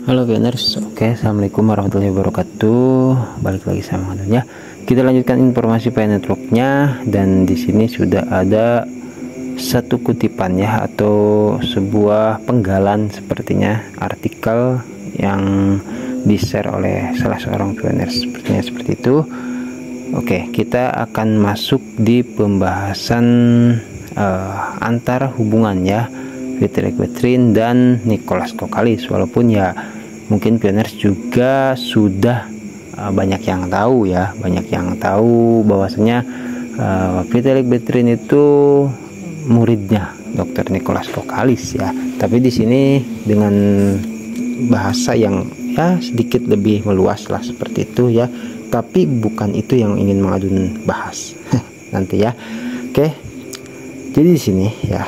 Halo Gainers, oke, assalamualaikum warahmatullahi wabarakatuh. Balik lagi sama ya. Kita lanjutkan informasi Pi Network-nya, dan di sini sudah ada satu kutipan ya, atau sebuah penggalan sepertinya artikel yang di-share oleh salah seorang Gainers, sepertinya seperti itu. Oke, kita akan masuk di pembahasan antara hubungan ya Vitalik Buterin dan Nicholas Kokkalis, walaupun ya mungkin Pioners juga sudah banyak yang tahu ya, banyak yang tahu bahwasanya Vitalik Buterin itu muridnya Dr. Nicholas Kokkalis ya. Tapi di sini dengan bahasa yang ya sedikit lebih meluas lah seperti itu ya. Tapi bukan itu yang ingin mengadun bahas nanti ya. Oke. Jadi di sini ya,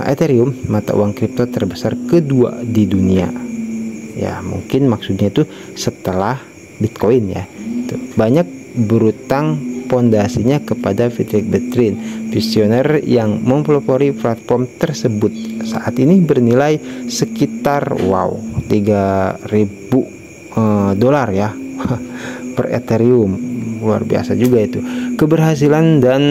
Ethereum mata uang kripto terbesar kedua di dunia. Ya, mungkin maksudnya itu setelah Bitcoin ya. Banyak berutang pondasinya kepada Vitalik Buterin, visioner yang mempelopori platform tersebut. Saat ini bernilai sekitar 3.000 dolar ya per Ethereum. Luar biasa juga itu. Keberhasilan dan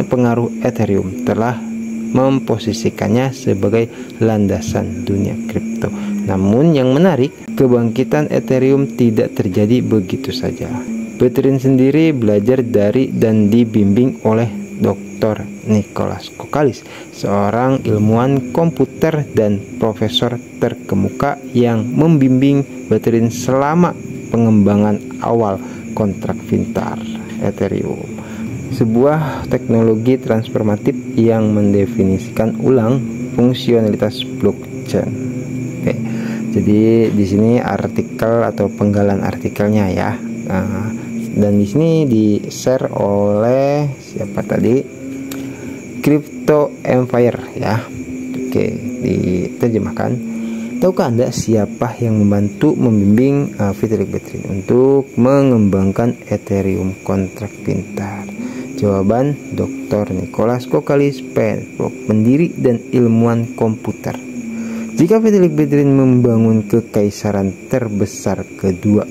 pengaruh Ethereum telah memposisikannya sebagai landasan dunia kripto. Namun yang menarik, kebangkitan Ethereum tidak terjadi begitu saja. Buterin sendiri belajar dari dan dibimbing oleh Dr. Nicholas Kokkalis, seorang ilmuwan komputer dan profesor terkemuka yang membimbing Buterin selama pengembangan awal kontrak pintar Ethereum, sebuah teknologi transformatif yang mendefinisikan ulang fungsionalitas blockchain. Oke, jadi di sini artikel atau penggalan artikelnya ya, dan di sini di-share oleh siapa tadi? Crypto Empire ya. Oke, diterjemahkan. Tahukah Anda siapa yang membantu membimbing Vitalik Buterin untuk mengembangkan Ethereum kontrak pintar? Jawaban, Dr. Nicholas Kokkalis, pendiri dan ilmuwan komputer. Jika Vitalik Buterin membangun kekaisaran terbesar kedua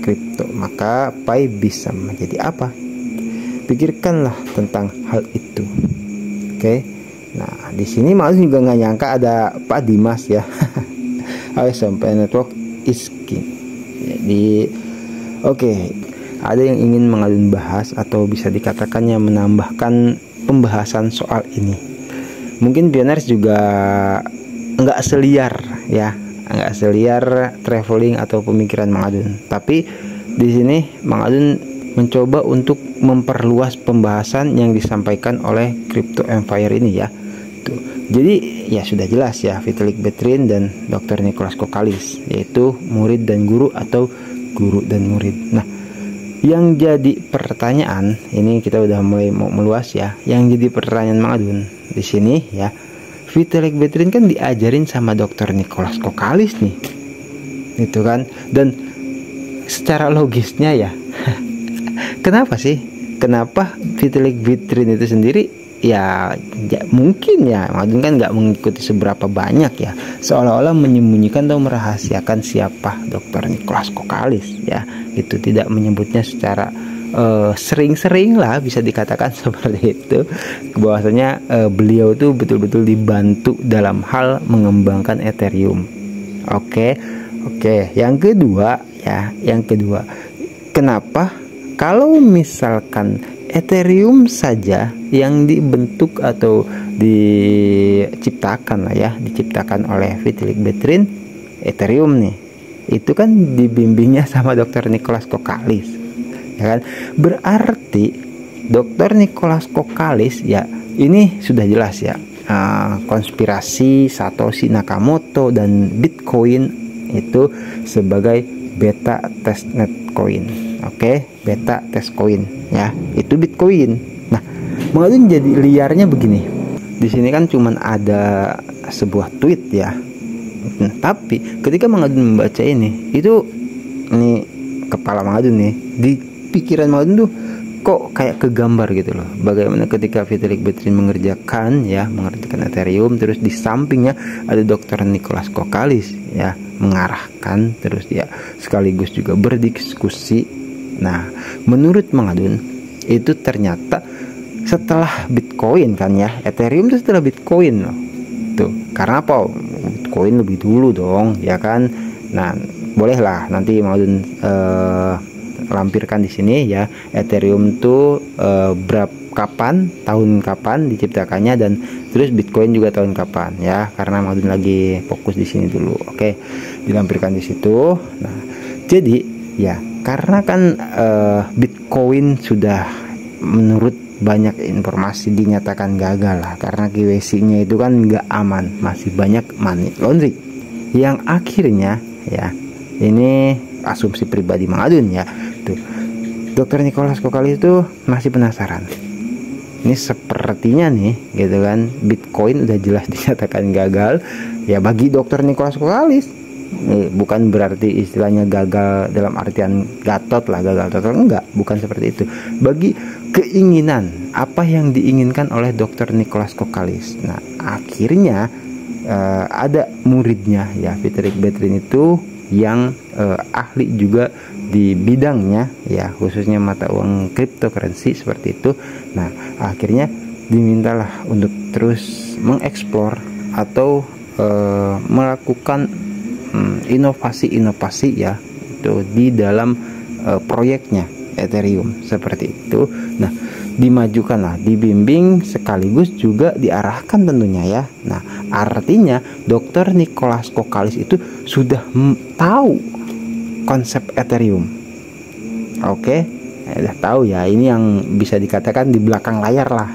kripto, maka Pi bisa menjadi apa? Pikirkanlah tentang hal itu. Oke. Nah, di sini maksud juga nggak nyangka ada Pak Dimas ya. Pi Network is king. Jadi oke, ada yang ingin mengadun bahas atau bisa dikatakannya menambahkan pembahasan soal ini. Mungkin Pioners juga nggak seliar ya, nggak seliar traveling atau pemikiran mengadun. Tapi di sini mengadun mencoba untuk memperluas pembahasan yang disampaikan oleh Crypto Empire ini ya. Jadi ya sudah jelas ya, Vitalik Buterin dan Dr. Nicholas Kokkalis, yaitu murid dan guru atau guru dan murid. Nah, yang jadi pertanyaan ini kita udah mulai mau meluas ya. Yang jadi pertanyaan mengadun di sini ya, Vitalik Buterin kan diajarin sama Dr. Nicholas Kokkalis nih, gitu kan? Dan secara logisnya ya, kenapa sih? Kenapa Vitalik Buterin itu sendiri ya mungkin ya Madun kan nggak mengikuti seberapa banyak ya, seolah-olah menyembunyikan atau merahasiakan siapa Dr. Nicholas Kokkalis ya, itu tidak menyebutnya secara sering-sering lah bisa dikatakan seperti itu, bahwasanya beliau tuh betul-betul dibantu dalam hal mengembangkan Ethereum. Oke, yang kedua ya, kenapa kalau misalkan Ethereum saja yang dibentuk atau diciptakan oleh Vitalik Buterin, Ethereum nih, itu kan dibimbingnya sama Dr. Nicholas Kokkalis, ya kan? Berarti Dr. Nicholas Kokkalis ya, ini sudah jelas ya, konspirasi Satoshi Nakamoto dan Bitcoin itu sebagai beta testnet coin. Oke, beta test coin ya, itu Bitcoin. Nah, mengadun jadi liarnya begini. Di sini kan cuman ada sebuah tweet ya. Nah, tapi ketika mengadun membaca ini kepala mengadun nih, di pikiran mengadun tuh kok kayak kegambar gitu loh. Bagaimana ketika Vitalik Buterin mengerjakan Ethereum, terus di sampingnya ada Dr. Nicholas Kokkalis ya, mengarahkan, terus dia sekaligus juga berdiskusi. Nah, menurut Mang Adun itu ternyata setelah Bitcoin kan ya, Ethereum itu setelah Bitcoin loh. Tuh, karena apa? Bitcoin lebih dulu dong, ya kan? Nah, bolehlah nanti Mang Adun lampirkan di sini ya, Ethereum tuh tahun kapan diciptakannya, dan terus Bitcoin juga tahun kapan ya, karena Mang Adun lagi fokus di sini dulu. Oke, dilampirkan di situ. Nah, jadi ya karena kan Bitcoin sudah menurut banyak informasi dinyatakan gagal lah, karena KYC-nya itu kan nggak aman, masih banyak money laundering, yang akhirnya ya, ini asumsi pribadi Mang Adun ya, tuh Dr. Nicholas Kokalis itu masih penasaran. Ini sepertinya nih gitu kan, Bitcoin udah jelas dinyatakan gagal ya bagi Dr. Nicholas Kokalis. Bukan berarti istilahnya gagal dalam artian Gatot lah, gagal total, enggak, bukan seperti itu. Bagi keinginan apa yang diinginkan oleh Dr. Nicholas Kokalis. Nah, akhirnya ada muridnya ya, Vitalik Buterin itu yang ahli juga di bidangnya ya, khususnya mata uang cryptocurrency seperti itu. Nah, akhirnya dimintalah untuk terus mengeksplor atau melakukan inovasi-inovasi ya itu di dalam proyeknya Ethereum seperti itu. Nah, dimajukanlah, dibimbing sekaligus juga diarahkan tentunya ya. Nah, artinya Dr. Nicholas Kokalis itu sudah tahu konsep Ethereum. Oke, udah tahu ya, ini yang bisa dikatakan di belakang layar lah.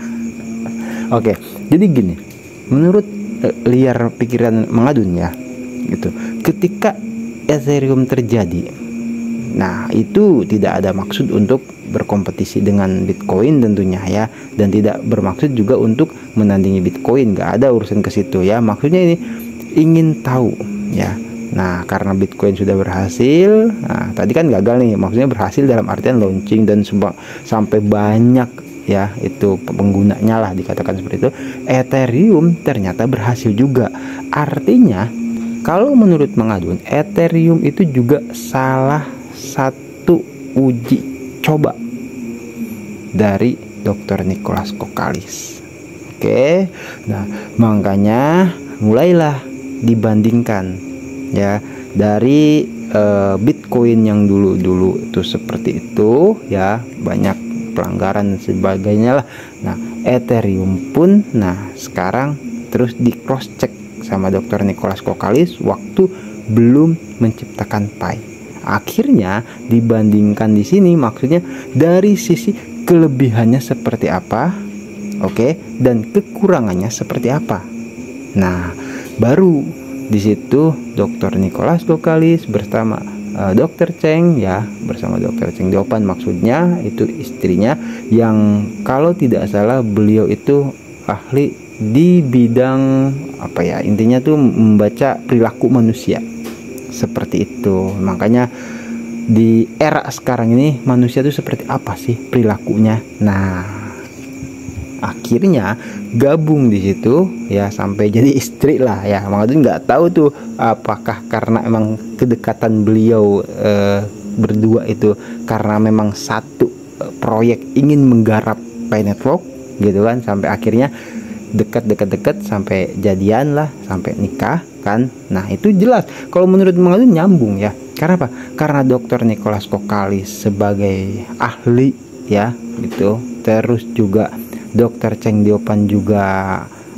Oke, jadi gini, menurut liar pikiran Mang Adun ya gitu, ketika Ethereum terjadi, nah itu tidak ada maksud untuk berkompetisi dengan Bitcoin tentunya ya, dan tidak bermaksud juga untuk menandingi Bitcoin, nggak ada urusan ke situ ya. Maksudnya ini ingin tahu ya. Nah, karena Bitcoin sudah berhasil, nah tadi kan gagal nih, maksudnya berhasil dalam artian launching dan sampai banyak ya itu penggunanya lah, dikatakan seperti itu. Ethereum ternyata berhasil juga. Artinya kalau menurut Mang Adun, Ethereum itu juga salah satu uji coba dari Dr. Nicholas Kokalis. Oke, nah makanya mulailah dibandingkan ya, dari Bitcoin yang dulu itu seperti itu ya, banyak pelanggaran dan sebagainya lah. Nah, Ethereum pun nah sekarang terus di cross check sama Dr. Nicholas Kokalis waktu belum menciptakan Pi. Akhirnya dibandingkan di sini, maksudnya dari sisi kelebihannya seperti apa, oke, dan kekurangannya seperti apa. Nah, baru di situ Dr. Nicholas Kokalis bersama Dr. Cheng ya, bersama Dr. Cheng Diopan, maksudnya itu istrinya, yang kalau tidak salah beliau itu ahli di bidang apa ya, intinya tuh membaca perilaku manusia seperti itu. Makanya di era sekarang ini manusia tuh seperti apa sih perilakunya. Nah, akhirnya gabung di situ ya, sampai jadi istri lah ya. Maksudnya nggak tahu tuh apakah karena emang kedekatan beliau berdua itu karena memang satu proyek ingin menggarap Pi Network gitu kan, sampai akhirnya dekat sampai jadian lah, sampai nikah kan. Nah, itu jelas kalau menurut Mang Adun nyambung ya. Karena apa? Karena Dr. Nicholas Kokalis sebagai ahli ya gitu, terus juga Dr. Cheng Diopan juga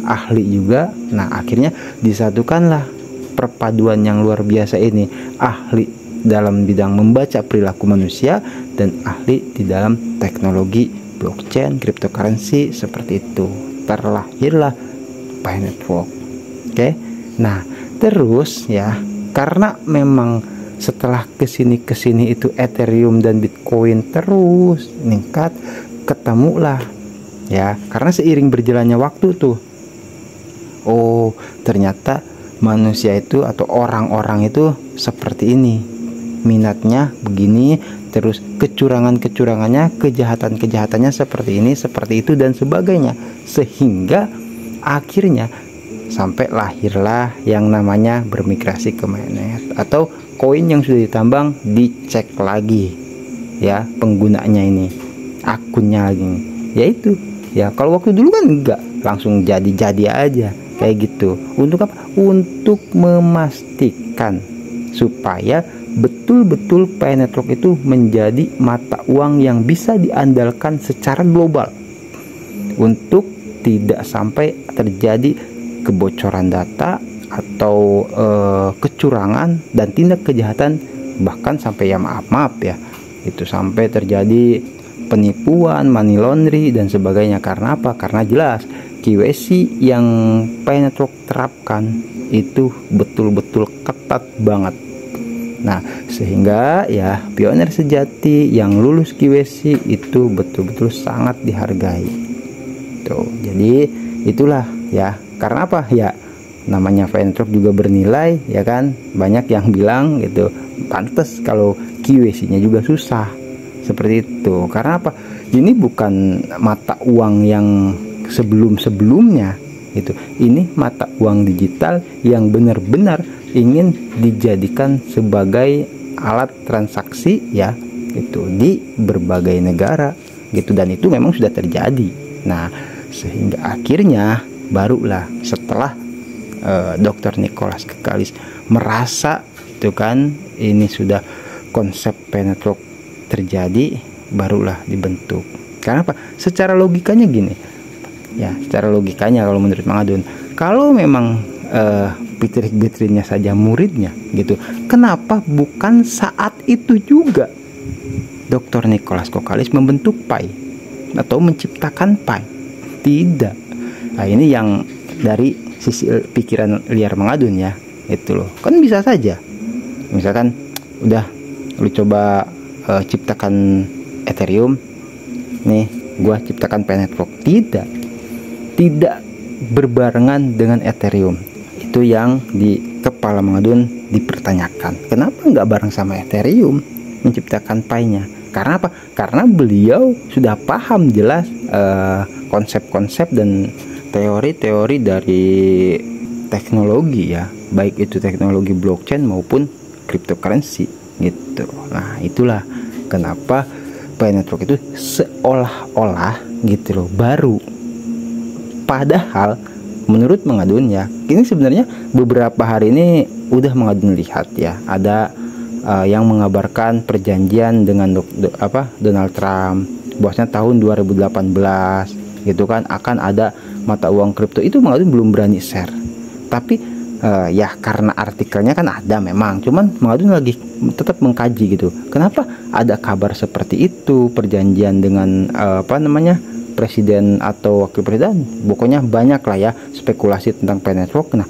ahli juga. Nah, akhirnya disatukanlah perpaduan yang luar biasa ini, ahli dalam bidang membaca perilaku manusia dan ahli di dalam teknologi blockchain, cryptocurrency seperti itu. Terlahirlah Pi Network. Oke. Nah, terus ya, karena memang setelah kesini itu Ethereum dan Bitcoin terus meningkat, ketemulah ya, karena seiring berjalannya waktu tuh, oh ternyata manusia itu atau orang-orang itu seperti ini, minatnya begini, terus kecurangannya, kejahatan-kejahatannya seperti ini, seperti itu dan sebagainya, sehingga akhirnya sampai lahirlah yang namanya bermigrasi ke mainnet, atau koin yang sudah ditambang dicek lagi ya penggunanya ini, akunnya lagi, yaitu ya kalau waktu dulu kan enggak langsung jadi aja kayak gitu. Untuk apa? Untuk memastikan supaya betul-betul Pi Network itu menjadi mata uang yang bisa diandalkan secara global, untuk tidak sampai terjadi kebocoran data atau kecurangan dan tindak kejahatan, bahkan sampai ya maaf ya itu sampai terjadi penipuan, money laundry dan sebagainya. Karena apa? Karena jelas KYC yang Pi Network terapkan itu betul-betul ketat banget. Nah, sehingga ya pioner sejati yang lulus KYC itu betul-betul sangat dihargai. Tuh, jadi itulah ya. Karena apa? Ya namanya Pi Network juga bernilai ya kan. Banyak yang bilang gitu, pantes kalau KYC-nya juga susah. Seperti itu. Karena apa? Ini bukan mata uang yang sebelum-sebelumnya gitu. Ini mata uang digital yang benar-benar ingin dijadikan sebagai alat transaksi ya itu di berbagai negara gitu, dan itu memang sudah terjadi. Nah, sehingga akhirnya barulah setelah Dr. Nicholas Kekalis merasa itu kan ini sudah konsep Pi Network terjadi, barulah dibentuk. Karena apa? Secara logikanya gini ya, secara logikanya kalau menurut Mang Adun, kalau memang Bitrinnya saja muridnya gitu, kenapa bukan saat itu juga Dr. Nicholas Kekalis membentuk Pi atau menciptakan Pi? Tidak. Nah, ini yang dari sisi pikiran liar Mang Adun ya, itu loh. Kan bisa saja misalkan udah lu coba ciptakan Ethereum nih, gua ciptakan Pi Network. Tidak berbarengan dengan Ethereum. Itu yang di kepala Mang Adun dipertanyakan, kenapa nggak bareng sama Ethereum menciptakan Pi-nya? Karena apa? Karena beliau sudah paham jelas konsep-konsep dan teori-teori dari teknologi ya, baik itu teknologi blockchain maupun cryptocurrency gitu. Nah, itulah kenapa Pi Network itu seolah-olah gitu loh baru. Padahal menurut Mang Adun ya, ini sebenarnya beberapa hari ini udah Mang Adun lihat ya, ada yang mengabarkan perjanjian dengan Donald Trump bahwasanya tahun 2018 gitu kan akan ada mata uang kripto. Itu Mang Adun belum berani share, tapi ya karena artikelnya kan ada memang, cuman Mang Adun lagi tetap mengkaji gitu, kenapa ada kabar seperti itu, perjanjian dengan presiden atau wakil presiden, pokoknya banyak lah ya spekulasi tentang Pi Network. Nah,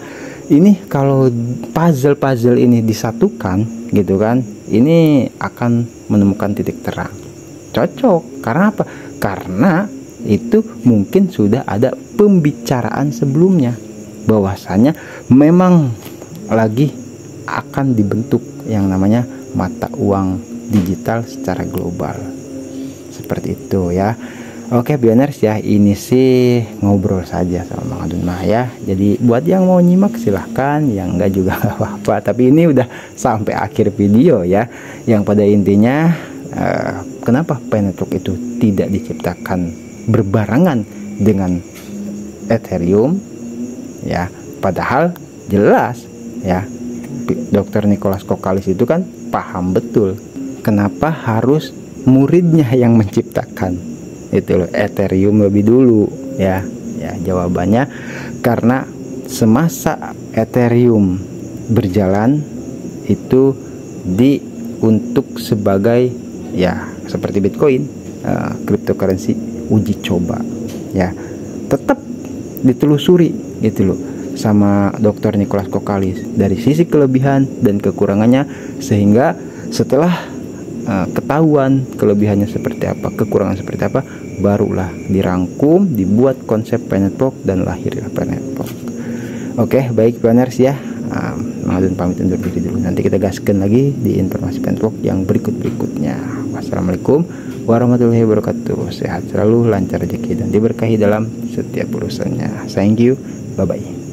ini kalau puzzle ini disatukan gitu kan, ini akan menemukan titik terang. Cocok. Karena apa? Karena itu mungkin sudah ada pembicaraan sebelumnya bahwasanya memang lagi akan dibentuk yang namanya mata uang digital secara global. Seperti itu ya. Oke Bioners ya, ini sih ngobrol saja sama Mang Adun mah ya. Jadi buat yang mau nyimak silahkan, yang enggak juga nggak apa-apa. Tapi ini udah sampai akhir video ya. Yang pada intinya kenapa Pi Network itu tidak diciptakan berbarengan dengan Ethereum ya. Padahal jelas ya Dr. Nicholas Kekalis itu kan paham betul kenapa harus muridnya yang menciptakan itu loh Ethereum lebih dulu ya. Ya jawabannya karena semasa Ethereum berjalan itu untuk sebagai ya seperti Bitcoin, cryptocurrency uji coba ya, tetap ditelusuri gitu loh sama Dr. Nicholas Kekalis dari sisi kelebihan dan kekurangannya, sehingga setelah ketahuan kelebihannya seperti apa, kekurangan seperti apa, barulah dirangkum, dibuat konsep Pi Network dan lahirlah Pi Network. Oke, baik Planners ya, Mang Adun pamit undur diri dulu. Nanti kita gaskan lagi di informasi Pi Network yang berikutnya. Wassalamualaikum warahmatullahi wabarakatuh. Sehat selalu, lancar rezeki dan diberkahi dalam setiap urusannya. Thank you, bye bye.